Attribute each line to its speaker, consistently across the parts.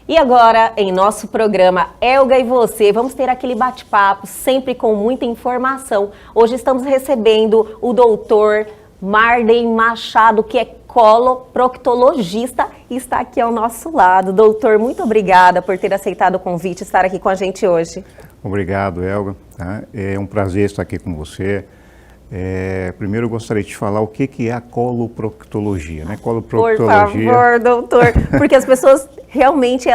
Speaker 1: E agora, em nosso programa Elga e Você, vamos ter aquele bate-papo, sempre com muita informação. Hoje estamos recebendo o doutor Marden Machado, que é coloproctologista e está aqui ao nosso lado. Doutor, muito obrigada por ter aceitado o convite e estar aqui com a gente hoje.
Speaker 2: Obrigado, Elga. É um prazer estar aqui com você. Primeiro eu gostaria de te falar o que é a coloproctologia, né?
Speaker 1: Coloproctologia... Por favor, doutor, porque as pessoas realmente,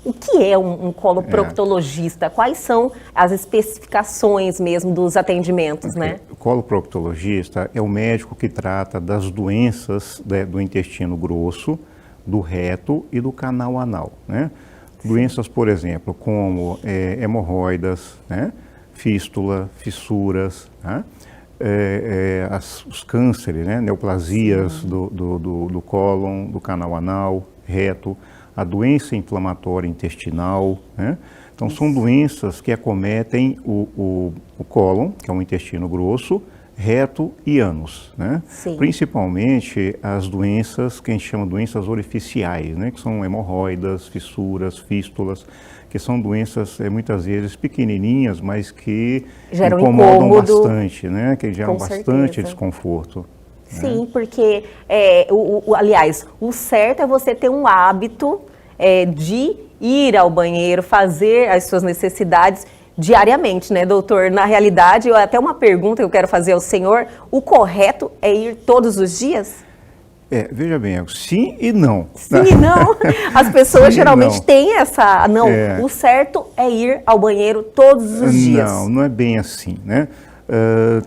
Speaker 1: o que é um coloproctologista? Quais são as especificações mesmo dos atendimentos, né?
Speaker 2: O coloproctologista é o médico que trata das doenças do intestino grosso, do reto e do canal anal, né? Doenças, por exemplo, como hemorroidas, né? Fístula, fissuras, né? Os cânceres, né? Neoplasias do cólon, do canal anal, reto, a doença inflamatória intestinal, né? Então são doenças que acometem o cólon, que é um intestino grosso, reto e ânus, né? Principalmente as doenças que a gente chama de doenças orificiais, né? Que são hemorroidas, fissuras, fístulas, que são doenças muitas vezes pequenininhas, mas que
Speaker 1: geram
Speaker 2: incomodam bastante, né? Que geram bastante desconforto.
Speaker 1: Sim, porque, aliás, o certo é você ter um hábito de ir ao banheiro, fazer as suas necessidades diariamente, né, doutor? Na realidade, até uma pergunta que eu quero fazer ao senhor, o correto é ir todos os dias?
Speaker 2: Veja bem, sim e não.
Speaker 1: Sim e não. As pessoas geralmente têm essa... o certo é ir ao banheiro todos os dias.
Speaker 2: Não é bem assim, né?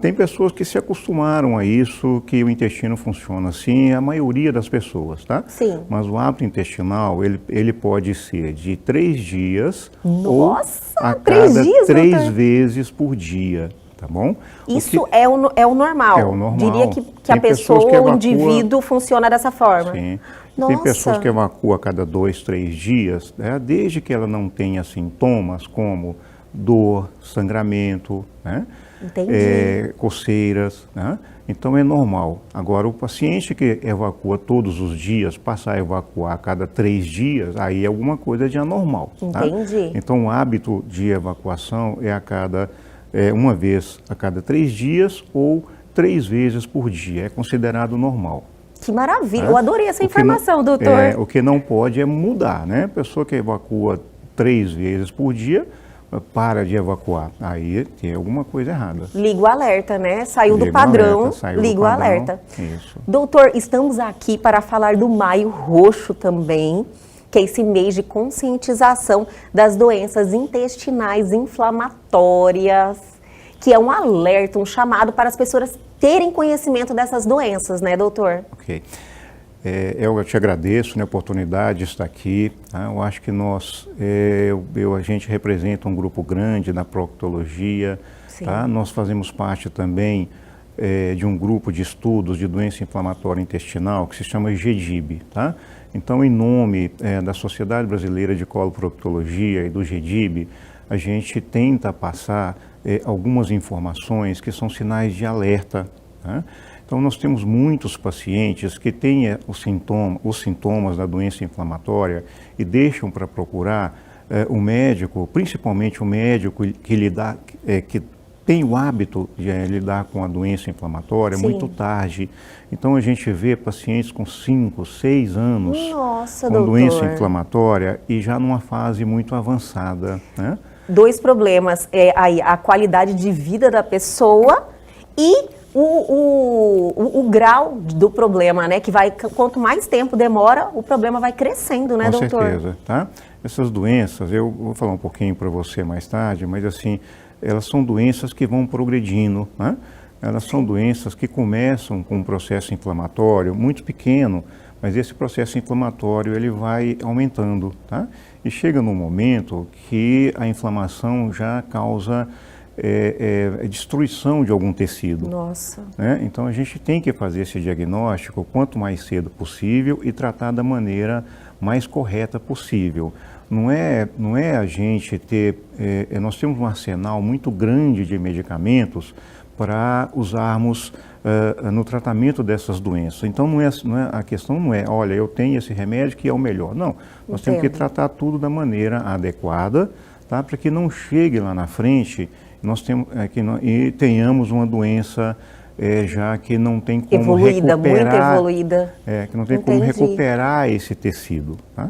Speaker 2: Tem pessoas que se acostumaram a isso, que o intestino funciona assim, a maioria das pessoas, tá?
Speaker 1: Sim.
Speaker 2: Mas o hábito intestinal, ele pode ser de 3 dias
Speaker 1: ou
Speaker 2: a cada 3 vezes por dia. Tá bom?
Speaker 1: Isso é o normal.
Speaker 2: É o normal.
Speaker 1: Diria que a pessoa, o indivíduo, funciona dessa forma.
Speaker 2: Sim. Tem pessoas que evacuam a cada 2, 3 dias, né? Desde que ela não tenha sintomas como dor, sangramento, né? Coceiras, né? Então é normal. Agora, o paciente que evacua todos os dias, passar a evacuar a cada 3 dias, aí é alguma coisa de anormal.
Speaker 1: Entendi.
Speaker 2: Tá? Então o hábito de evacuação é uma vez a cada 3 dias ou 3 vezes por dia, é considerado normal.
Speaker 1: Que maravilha, eu adorei essa informação, doutor.
Speaker 2: O que não pode é mudar, né? A pessoa que evacua 3 vezes por dia, para de evacuar, aí tem alguma coisa errada.
Speaker 1: Liga o alerta, né? Saiu do padrão, liga o alerta.
Speaker 2: Isso.
Speaker 1: Doutor, estamos aqui para falar do Maio Roxo também, que é esse mês de conscientização das doenças intestinais inflamatórias, que é um alerta, um chamado para as pessoas terem conhecimento dessas doenças, né, doutor?
Speaker 2: Ok. Eu te agradeço, né, a oportunidade de estar aqui. Tá? Eu acho que a gente representa um grupo grande na proctologia. Tá? Nós fazemos parte também de um grupo de estudos de doença inflamatória intestinal que se chama GEDIB. Tá? Então, em nome da Sociedade Brasileira de Coloproctologia e do GEDIB, a gente tenta passar algumas informações que são sinais de alerta. Tá? Então, nós temos muitos pacientes que têm os sintomas da doença inflamatória e deixam para procurar o médico, principalmente o médico que tem o hábito de lidar com a doença inflamatória muito tarde. Então, a gente vê pacientes com 5, 6 anos com doença inflamatória e já numa fase muito avançada, né?
Speaker 1: 2 problemas, aí a qualidade de vida da pessoa e o grau do problema, né? Que quanto mais tempo demora, o problema vai crescendo, né, doutor?
Speaker 2: Com certeza, tá? Essas doenças, eu vou falar um pouquinho para você mais tarde, mas assim, elas são doenças que vão progredindo, né? Elas são doenças que começam com um processo inflamatório muito pequeno, mas esse processo inflamatório ele vai aumentando, tá? E chega num momento que a inflamação já causa destruição de algum tecido.
Speaker 1: Nossa.
Speaker 2: Né? Então a gente tem que fazer esse diagnóstico quanto mais cedo possível e tratar da maneira mais correta possível. Não é a gente ter... nós temos um arsenal muito grande de medicamentos para usarmos no tratamento dessas doenças. Então, a questão não é, olha, eu tenho esse remédio que é o melhor. Não, nós temos que tratar tudo da maneira adequada, tá? Para que não chegue lá na frente e tenhamos uma doença já que não tem como recuperar.
Speaker 1: Muito evoluída.
Speaker 2: Que não tem como recuperar esse tecido. Tá?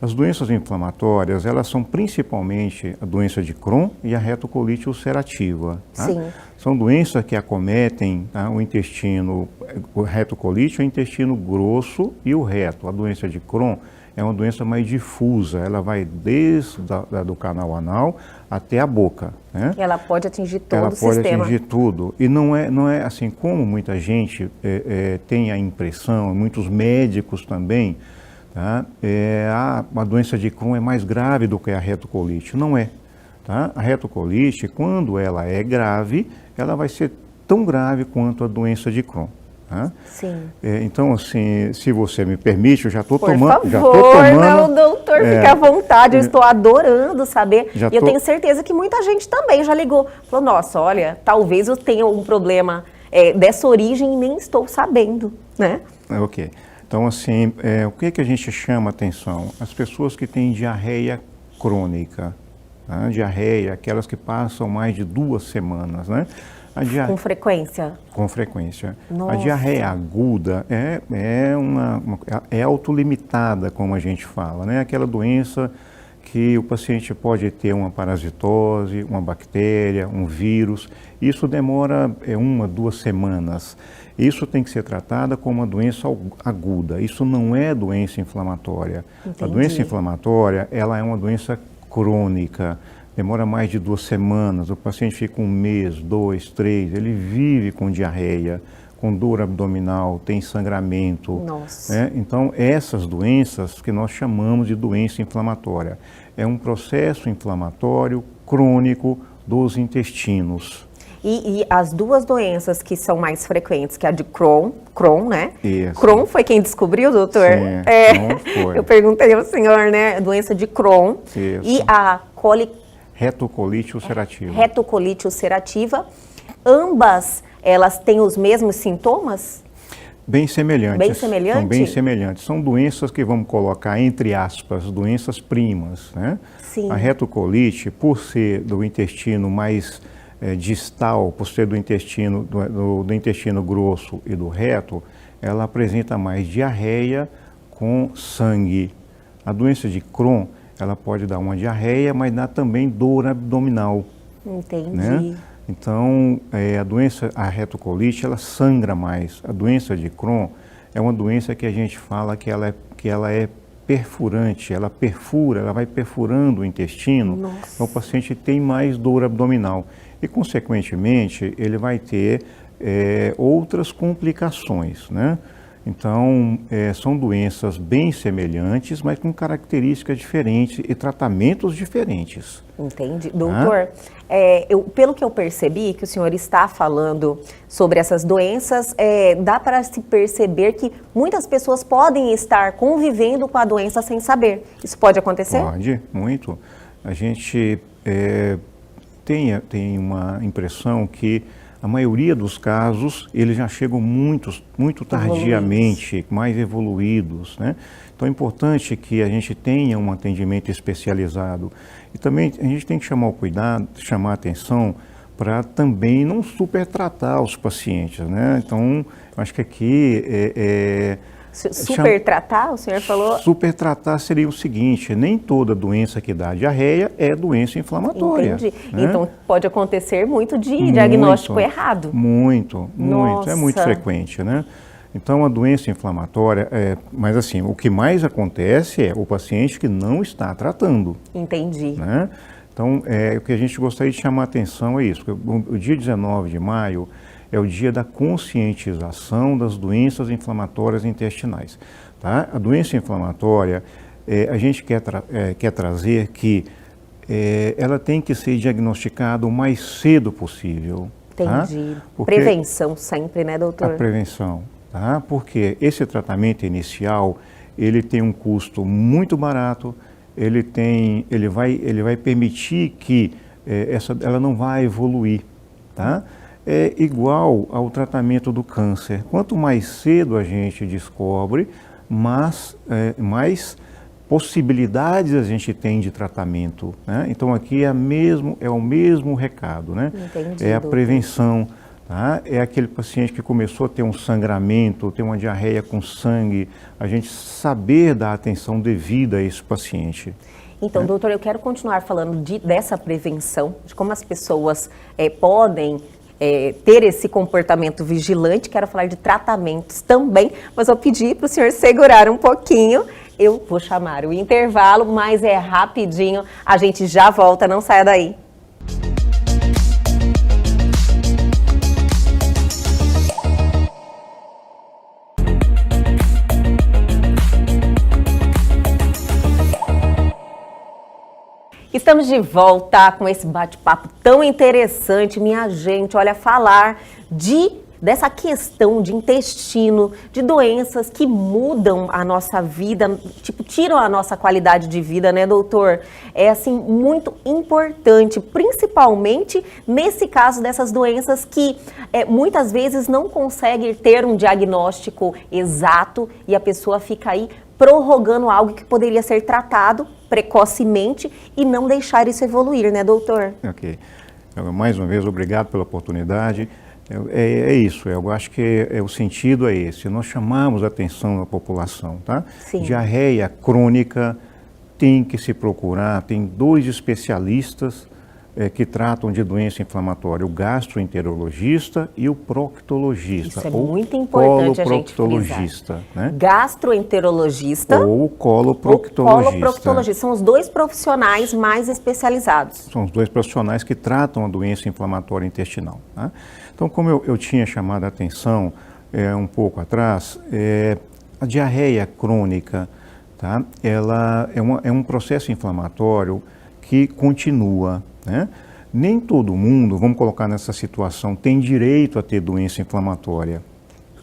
Speaker 2: As doenças inflamatórias, elas são principalmente a doença de Crohn e a retocolite ulcerativa. Tá?
Speaker 1: Sim.
Speaker 2: São doenças que acometem, tá, o intestino, o retocolite, o intestino grosso e o reto. A doença de Crohn é uma doença mais difusa, ela vai desde do canal anal até a boca. Né?
Speaker 1: E ela pode atingir todo o
Speaker 2: sistema. Ela pode atingir tudo. E não é assim como muita gente tem a impressão, muitos médicos também, tá? A doença de Crohn é mais grave do que a retocolite. Não é. Tá? A retocolite, quando ela é grave, ela vai ser tão grave quanto a doença de Crohn. Tá?
Speaker 1: Sim.
Speaker 2: Então, assim, se você me permite, eu já estou
Speaker 1: tomando. Por
Speaker 2: favor,
Speaker 1: não, doutor, fique à vontade, eu estou adorando saber. E eu tenho certeza que muita gente também já ligou. Falou, nossa, olha, talvez eu tenha um problema dessa origem e nem estou sabendo, né?
Speaker 2: Ok. Então, assim, o que a gente chama atenção? As pessoas que têm diarreia crônica, tá? Diarreia, aquelas que passam mais de 2 semanas, né?
Speaker 1: Com frequência?
Speaker 2: Com frequência.
Speaker 1: Nossa.
Speaker 2: A diarreia aguda é autolimitada, como a gente fala, né? Aquela doença que o paciente pode ter uma parasitose, uma bactéria, um vírus. Isso demora 1, 2 semanas. Isso tem que ser tratada como uma doença aguda. Isso não é doença inflamatória.
Speaker 1: Entendi.
Speaker 2: A doença inflamatória, ela é uma doença crônica. Demora mais de 2 semanas, o paciente fica 1 mês, 2, 3, ele vive com diarreia, com dor abdominal, tem sangramento.
Speaker 1: Nossa.
Speaker 2: Né? Então, essas doenças que nós chamamos de doença inflamatória. É um processo inflamatório crônico dos intestinos.
Speaker 1: E as 2 doenças que são mais frequentes, que é a de Crohn, né?
Speaker 2: Isso.
Speaker 1: Crohn foi quem descobriu, doutor?
Speaker 2: Sim, Crohn foi.
Speaker 1: Eu perguntei ao senhor, né? Doença de Crohn.
Speaker 2: Isso.
Speaker 1: E a
Speaker 2: retocolite ulcerativa.
Speaker 1: Retocolite ulcerativa. Ambas, elas têm os mesmos sintomas?
Speaker 2: Bem semelhantes.
Speaker 1: Bem semelhantes?
Speaker 2: São bem semelhantes. São doenças que vamos colocar, entre aspas, doenças primas. Né?
Speaker 1: Sim.
Speaker 2: A retocolite, por ser do intestino mais distal, por ser do intestino, do intestino grosso e do reto, ela apresenta mais diarreia com sangue. A doença de Crohn, ela pode dar uma diarreia, mas dá também dor abdominal.
Speaker 1: Entendi.
Speaker 2: Né? Então, a retocolite, ela sangra mais. A doença de Crohn é uma doença que a gente fala que ela é perfurante, ela perfura, ela vai perfurando o intestino.
Speaker 1: Nossa.
Speaker 2: Então o paciente tem mais dor abdominal. E, consequentemente, ele vai ter outras complicações, né? Então, são doenças bem semelhantes, mas com características diferentes e tratamentos diferentes.
Speaker 1: Entendi. Doutor, pelo que eu percebi, que o senhor está falando sobre essas doenças, dá para se perceber que muitas pessoas podem estar convivendo com a doença sem saber. Isso pode acontecer?
Speaker 2: Pode, muito. A gente tem uma impressão que a maioria dos casos, eles já chegam muito tardiamente, mais evoluídos, né? Então é importante que a gente tenha um atendimento especializado. E também a gente tem que chamar o cuidado, chamar a atenção para também não supertratar os pacientes, né? Então, eu acho que aqui
Speaker 1: supertratar, o senhor falou?
Speaker 2: Supertratar seria o seguinte, nem toda doença que dá diarreia é doença inflamatória.
Speaker 1: Entendi.
Speaker 2: Né?
Speaker 1: Então pode acontecer muito de diagnóstico errado.
Speaker 2: Muito,
Speaker 1: Nossa.
Speaker 2: É muito frequente, né? Então a doença inflamatória, mas assim, o que mais acontece é o paciente que não está tratando.
Speaker 1: Entendi.
Speaker 2: Né? Então, o que a gente gostaria de chamar a atenção é isso, o dia 19 de maio é o dia da conscientização das doenças inflamatórias intestinais. Tá? A doença inflamatória, a gente quer trazer que ela tem que ser diagnosticada o mais cedo possível.
Speaker 1: Entendi.
Speaker 2: Tá?
Speaker 1: Prevenção sempre, né, doutor?
Speaker 2: A prevenção. Tá? Porque esse tratamento inicial, ele tem um custo muito barato, ele vai permitir que ela não vai evoluir. Tá? é igual ao tratamento do câncer. Quanto mais cedo a gente descobre, mais possibilidades a gente tem de tratamento, né? Então aqui é o mesmo recado, né?
Speaker 1: Entendi,
Speaker 2: é a
Speaker 1: doutor.
Speaker 2: prevenção, tá? É aquele paciente que começou a ter um sangramento, ter uma diarreia com sangue, a gente saber dar atenção devida a esse paciente.
Speaker 1: Então, doutor, eu quero continuar falando dessa prevenção, de como as pessoas podem ter esse comportamento vigilante. Quero falar de tratamentos também, mas vou pedir para o senhor segurar um pouquinho. Eu vou chamar o intervalo, mas é rapidinho. A gente já volta, não saia daí. Estamos de volta com esse bate-papo tão interessante, minha gente. Olha, falar dessa questão de intestino, de doenças que mudam a nossa vida, tipo, tiram a nossa qualidade de vida, né, doutor? É, assim, muito importante, principalmente nesse caso dessas doenças que muitas vezes não conseguem ter um diagnóstico exato e a pessoa fica aí prorrogando algo que poderia ser tratado precocemente e não deixar isso evoluir, né, doutor?
Speaker 2: Ok. Mais uma vez, obrigado pela oportunidade. É isso, eu acho que o sentido é esse. Nós chamamos a atenção da população, tá?
Speaker 1: Sim.
Speaker 2: Diarreia crônica tem que se procurar, tem 2 especialistas que tratam de doença inflamatória, o gastroenterologista e o proctologista.
Speaker 1: Isso é muito importante a gente
Speaker 2: frisar. Né?
Speaker 1: Gastroenterologista
Speaker 2: ou coloproctologista.
Speaker 1: Coloproctologista. São os 2 profissionais mais especializados.
Speaker 2: São os 2 profissionais que tratam a doença inflamatória intestinal. Tá? Então, como eu tinha chamado a atenção um pouco atrás, a diarreia crônica, tá? Ela é um processo inflamatório que continua, né? Nem todo mundo, vamos colocar nessa situação, tem direito a ter doença inflamatória.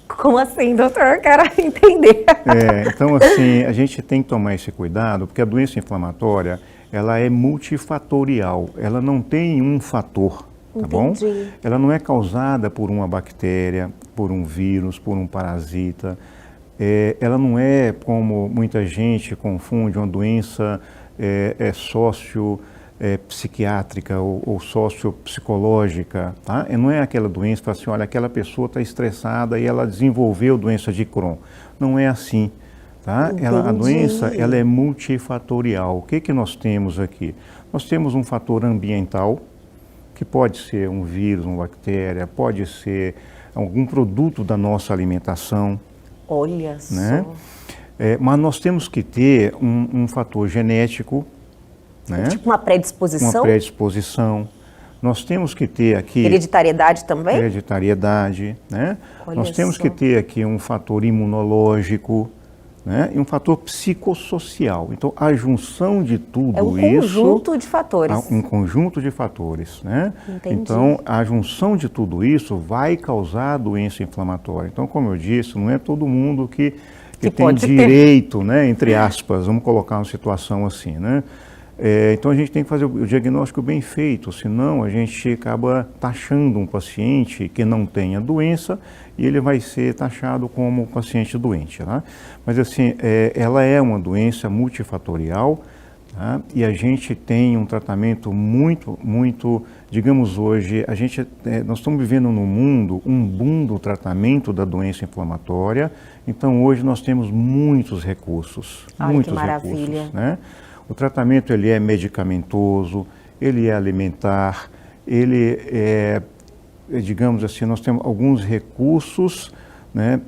Speaker 1: Como assim, doutor? Quero entender.
Speaker 2: Então, assim, a gente tem que tomar esse cuidado, porque a doença inflamatória, ela é multifatorial, ela não tem um fator, tá bom? Ela não é causada por uma bactéria, por um vírus, por um parasita. Ela não é, como muita gente confunde, uma doença psiquiátrica ou sociopsicológica, tá? Não é aquela doença que fala assim, olha, aquela pessoa está estressada e ela desenvolveu doença de Crohn. Não é assim, tá? A doença, ela é multifatorial. O que nós temos aqui? Nós temos um fator ambiental, que pode ser um vírus, uma bactéria, pode ser algum produto da nossa alimentação.
Speaker 1: Olha só.
Speaker 2: Né? Mas nós temos que ter um fator genético, né?
Speaker 1: Tipo uma predisposição?
Speaker 2: Uma predisposição. Nós temos que ter aqui...
Speaker 1: Hereditariedade também?
Speaker 2: Hereditariedade, né? Nós temos
Speaker 1: só.
Speaker 2: que ter aqui um fator imunológico, né? E um fator psicossocial. Então, a junção de tudo isso...
Speaker 1: É um conjunto de fatores.
Speaker 2: Um conjunto de fatores, né?
Speaker 1: Entendi.
Speaker 2: Então, a junção de tudo isso vai causar doença inflamatória. Então, como eu disse, não é todo mundo que tem direito, né? Entre aspas, vamos colocar uma situação assim, né? Então a gente tem que fazer o diagnóstico bem feito, senão a gente acaba taxando um paciente que não tem a doença e ele vai ser taxado como paciente doente, né? Mas assim, ela é uma doença multifatorial, tá? E a gente tem um tratamento muito, digamos hoje, nós estamos vivendo num mundo, um boom do tratamento da doença inflamatória, então hoje nós temos muitos recursos, muitos
Speaker 1: que maravilha.
Speaker 2: recursos, né? O tratamento ele é medicamentoso, ele é alimentar, ele digamos assim, nós temos alguns recursos, né,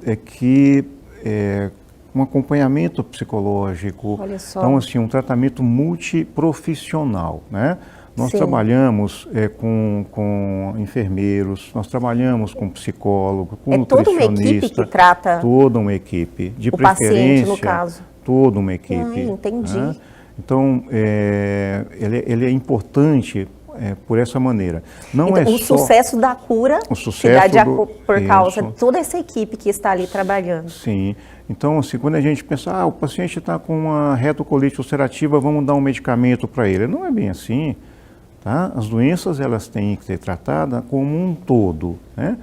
Speaker 2: um acompanhamento psicológico.
Speaker 1: Olha só.
Speaker 2: Então, assim, um tratamento multiprofissional, né? Nós
Speaker 1: Sim.
Speaker 2: trabalhamos com enfermeiros, nós trabalhamos com psicólogo, com nutricionista.
Speaker 1: Toda uma equipe que trata...
Speaker 2: Toda uma equipe, de
Speaker 1: o
Speaker 2: preferência.
Speaker 1: paciente, no caso.
Speaker 2: Toda uma equipe.
Speaker 1: Entendi.
Speaker 2: Né? Então, ele é importante por essa maneira. Não
Speaker 1: então, o sucesso da cura se dá por causa de toda essa equipe que está ali trabalhando.
Speaker 2: Sim. Então, assim, quando a gente pensa, o paciente está com uma retocolite ulcerativa, vamos dar um medicamento para ele. Não é bem assim. tá? As doenças, elas têm que ser tratadas como um todo, né?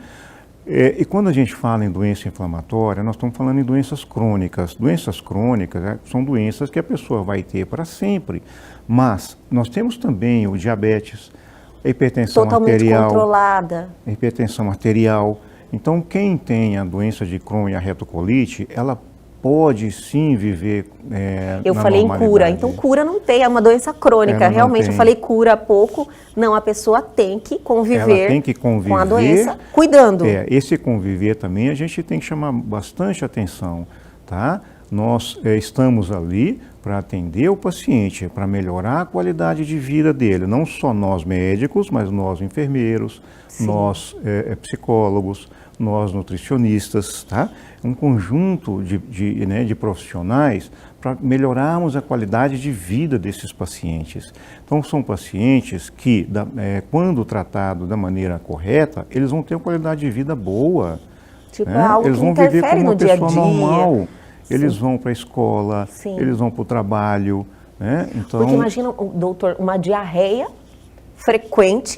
Speaker 2: E quando a gente fala em doença inflamatória, nós estamos falando em doenças crônicas. Doenças crônicas, né, são doenças que a pessoa vai ter para sempre. Mas nós temos também o diabetes, a hipertensão arterial.
Speaker 1: Controlada.
Speaker 2: A hipertensão arterial. Então, quem tem a doença de Crohn e a retocolite, ela pode sim viver
Speaker 1: Eu falei em cura, então cura não tem, é uma doença crônica. Realmente, eu falei cura há pouco. Não, a pessoa tem que conviver, com a doença, cuidando.
Speaker 2: Esse conviver também a gente tem que chamar bastante atenção, tá? Nós estamos ali para atender o paciente, para melhorar a qualidade de vida dele. Não só nós médicos, mas nós enfermeiros, sim, nós psicólogos, nós nutricionistas, tá? Um conjunto de profissionais para melhorarmos a qualidade de vida desses pacientes. Então, são pacientes que, quando tratados da maneira correta, eles vão ter uma qualidade de vida boa.
Speaker 1: Tipo, né? Algo
Speaker 2: Eles vão
Speaker 1: que
Speaker 2: viver como uma pessoa normal.
Speaker 1: Sim.
Speaker 2: Eles vão para a escola, sim, eles vão para o trabalho, né? Então,
Speaker 1: porque imagina, doutor, uma diarreia frequente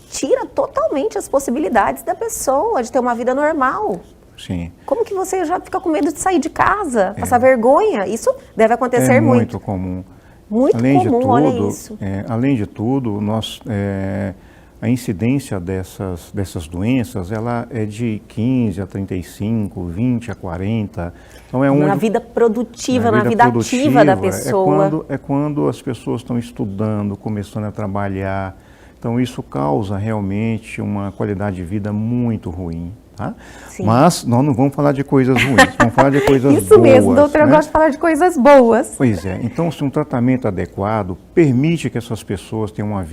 Speaker 1: tira totalmente as possibilidades da pessoa de ter uma vida normal.
Speaker 2: Sim.
Speaker 1: Como que você já fica com medo de sair de casa, passar vergonha? Isso deve acontecer muito.
Speaker 2: É muito comum.
Speaker 1: Muito comum, olha isso.
Speaker 2: Além de tudo, a incidência dessas doenças, ela é de 15 a 35, 20 a 40. Então
Speaker 1: na vida produtiva, na vida ativa da pessoa.
Speaker 2: É quando as pessoas estão estudando, começando a trabalhar. Então, isso causa realmente uma qualidade de vida muito ruim. Tá? Mas nós não vamos falar de coisas ruins, vamos falar de coisas boas.
Speaker 1: Isso mesmo, doutor, eu gosto de falar de coisas boas.
Speaker 2: Pois é, então se um tratamento adequado permite que essas pessoas tenham uma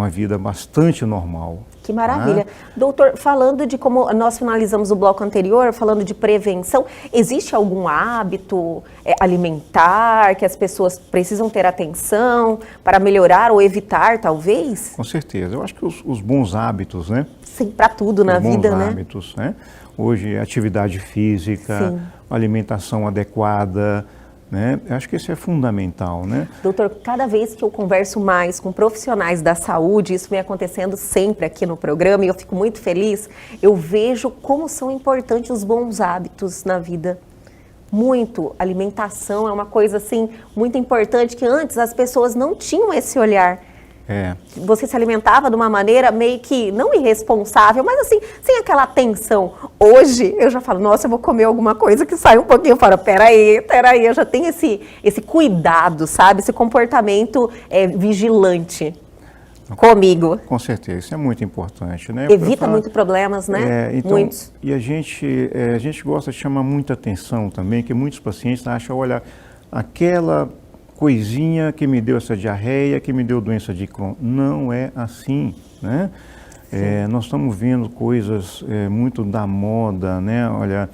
Speaker 2: vida bastante normal.
Speaker 1: Que maravilha. Doutor, falando de como nós finalizamos o bloco anterior, falando de prevenção, existe algum hábito alimentar que as pessoas precisam ter atenção para melhorar ou evitar, talvez?
Speaker 2: Com certeza. Eu acho que os bons hábitos, né?
Speaker 1: Sim, para tudo na vida, né?
Speaker 2: Bons hábitos, né? Hoje, atividade física, sim, alimentação adequada, né? Eu acho que isso é fundamental, né?
Speaker 1: Doutor, cada vez que eu converso mais com profissionais da saúde, isso vem acontecendo sempre aqui no programa e eu fico muito feliz, eu vejo como são importantes os bons hábitos na vida. Muito. Alimentação é uma coisa, assim, muito importante que antes as pessoas não tinham esse olhar. Você se alimentava de uma maneira meio que, não irresponsável, mas assim, sem aquela atenção. Hoje, eu já falo, nossa, eu vou comer alguma coisa que sai um pouquinho. Eu falo, peraí, eu já tenho esse cuidado, sabe? Esse comportamento vigilante comigo.
Speaker 2: Com certeza, isso é muito importante, né?
Speaker 1: Evita muito problemas, né?
Speaker 2: Então,
Speaker 1: muitos.
Speaker 2: E a gente gosta de chamar muita atenção também, que muitos pacientes acham, olha, aquela coisinha que me deu essa diarreia, que me deu doença de Crohn. Não é assim, né? Nós estamos vendo coisas muito da moda, né? Olha,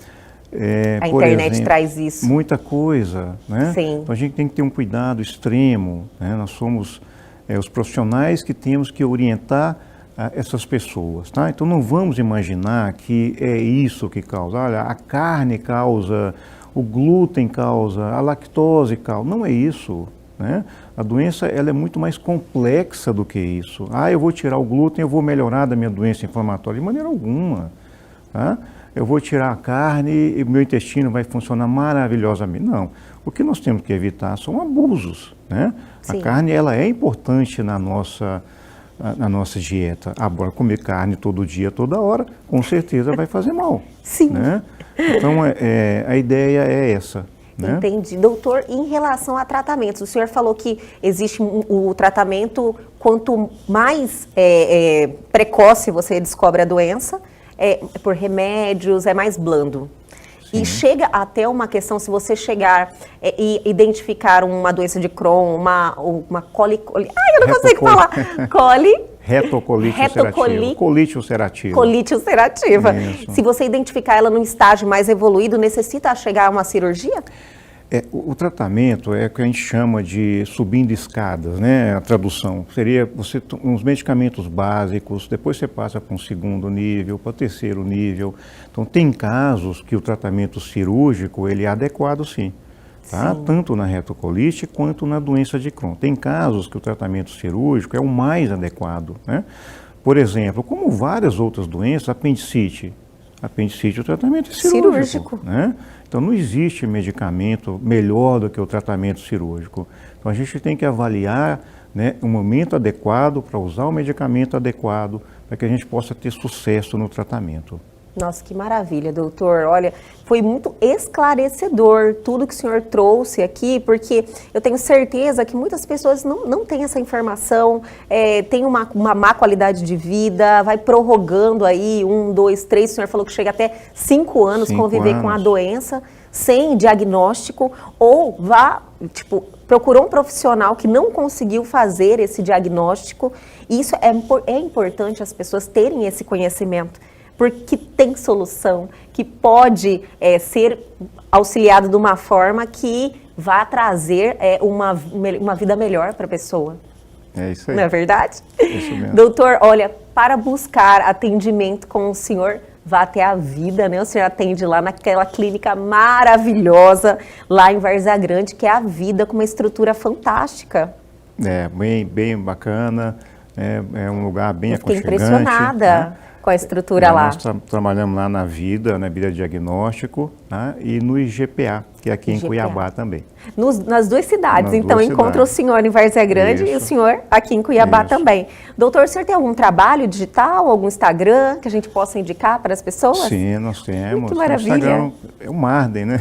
Speaker 1: a internet traz isso.
Speaker 2: Muita coisa, né?
Speaker 1: Sim.
Speaker 2: Então a gente tem que ter um cuidado extremo, né? Nós somos os profissionais que temos que orientar essas pessoas, tá? Então não vamos imaginar que é isso que causa. Olha, a carne causa, o glúten causa, a lactose causa. Não é isso, né? A doença, ela é muito mais complexa do que isso. Eu vou tirar o glúten, eu vou melhorar da minha doença inflamatória. De maneira alguma, tá? Eu vou tirar a carne e meu intestino vai funcionar maravilhosamente. Não. O que nós temos que evitar são abusos, né? Sim. A carne, ela é importante na nossa dieta. Agora, comer carne todo dia, toda hora, com certeza vai fazer mal.
Speaker 1: Sim.
Speaker 2: Né? Então, a ideia é essa. Né?
Speaker 1: Entendi. Doutor, em relação a tratamentos, o senhor falou que existe o tratamento, quanto mais precoce você descobre a doença, por remédios, é mais blando. Sim. E chega até uma questão, se você chegar e identificar uma doença de Crohn, uma colicolite... eu não consigo falar!
Speaker 2: Colite ulcerativa.
Speaker 1: Colite ulcerativa. Isso. Se você identificar ela num estágio mais evoluído, necessita chegar a uma cirurgia?
Speaker 2: O tratamento é o que a gente chama de subindo escadas, né? A tradução seria uns medicamentos básicos, depois você passa para um segundo nível, para o terceiro nível. Então, tem casos que o tratamento cirúrgico ele é adequado, sim. tá? Tanto na retocolite quanto na doença de Crohn. Tem casos que o tratamento cirúrgico é o mais adequado, né? Por exemplo, como várias outras doenças, apendicite, o tratamento é cirúrgico. Né? Então não existe medicamento melhor do que o tratamento cirúrgico. Então a gente tem que avaliar, né, o momento adequado para usar o medicamento adequado para que a gente possa ter sucesso no tratamento.
Speaker 1: Nossa, que maravilha, doutor. Olha, foi muito esclarecedor tudo que o senhor trouxe aqui, porque eu tenho certeza que muitas pessoas não têm essa informação, tem uma má qualidade de vida, vai prorrogando aí 1, 2, 3, o senhor falou que chega até 5 anos conviver com a doença sem diagnóstico, ou procurou um profissional que não conseguiu fazer esse diagnóstico. Isso é importante as pessoas terem esse conhecimento, porque tem solução, que pode ser auxiliado de uma forma que vá trazer uma vida melhor para a pessoa.
Speaker 2: É isso aí.
Speaker 1: Não é verdade?
Speaker 2: Isso mesmo.
Speaker 1: Doutor, olha, para buscar atendimento com o senhor, vá até a Vida, né? O senhor atende lá naquela clínica maravilhosa, lá em Várzea Grande, que é a Vida, com uma estrutura fantástica.
Speaker 2: Bem bacana, é um lugar bem aconchegante.
Speaker 1: Fiquei impressionada. Né? Com a estrutura lá.
Speaker 2: Nós trabalhamos lá na Vida, na Vida Diagnóstico, né? E no IGPA, que é aqui em Cuiabá também.
Speaker 1: Nas duas cidades, então encontra o senhor em Várzea Grande e o senhor aqui em Cuiabá também. Doutor, o senhor tem algum trabalho digital, algum Instagram que a gente possa indicar para as pessoas?
Speaker 2: Sim, nós temos.
Speaker 1: Que maravilha.
Speaker 2: O Instagram é o Marden, né?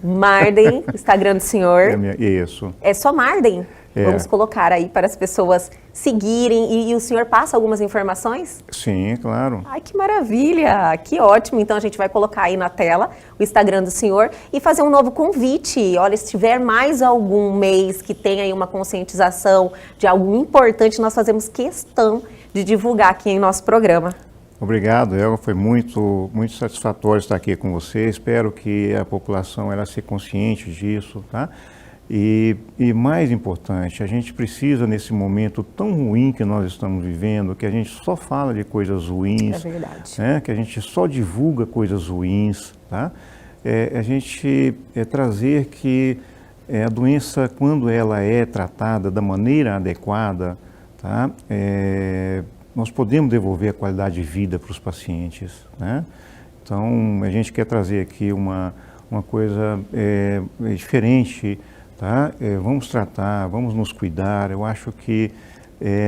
Speaker 1: Marden, Instagram do senhor.
Speaker 2: Isso.
Speaker 1: É só Marden? Vamos colocar aí para as pessoas seguirem e o senhor passa algumas informações?
Speaker 2: Sim, claro.
Speaker 1: Ai, que maravilha, que ótimo. Então a gente vai colocar aí na tela o Instagram do senhor e fazer um novo convite. Olha, se tiver mais algum mês que tenha aí uma conscientização de algo importante, nós fazemos questão de divulgar aqui em nosso programa.
Speaker 2: Obrigado, Elga. Foi muito satisfatório estar aqui com você. Espero que a população ela se consciente disso, tá? E mais importante, a gente precisa, nesse momento tão ruim que nós estamos vivendo, que a gente só fala de coisas ruins, né? Que a gente só divulga coisas ruins, tá? A gente trazer que a doença, quando ela é tratada da maneira adequada, tá? Nós podemos devolver a qualidade de vida para os pacientes, né? Então, a gente quer trazer aqui uma coisa diferente. Tá? Vamos tratar, vamos nos cuidar. Eu acho que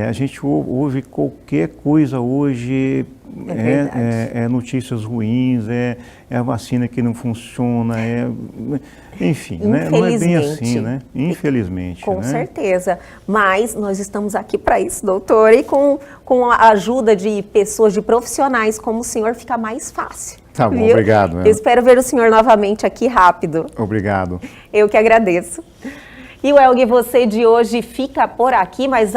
Speaker 2: a gente ouve qualquer coisa hoje, notícias ruins, a vacina que não funciona, enfim, né? Não é bem assim, né? Infelizmente.
Speaker 1: Com certeza, mas nós estamos aqui para isso, doutor, e com a ajuda de pessoas, de profissionais como o senhor, fica mais fácil.
Speaker 2: Tá bom, obrigado.
Speaker 1: Eu espero ver o senhor novamente aqui rápido.
Speaker 2: Obrigado.
Speaker 1: Eu que agradeço. E o Elga, você de hoje fica por aqui, mas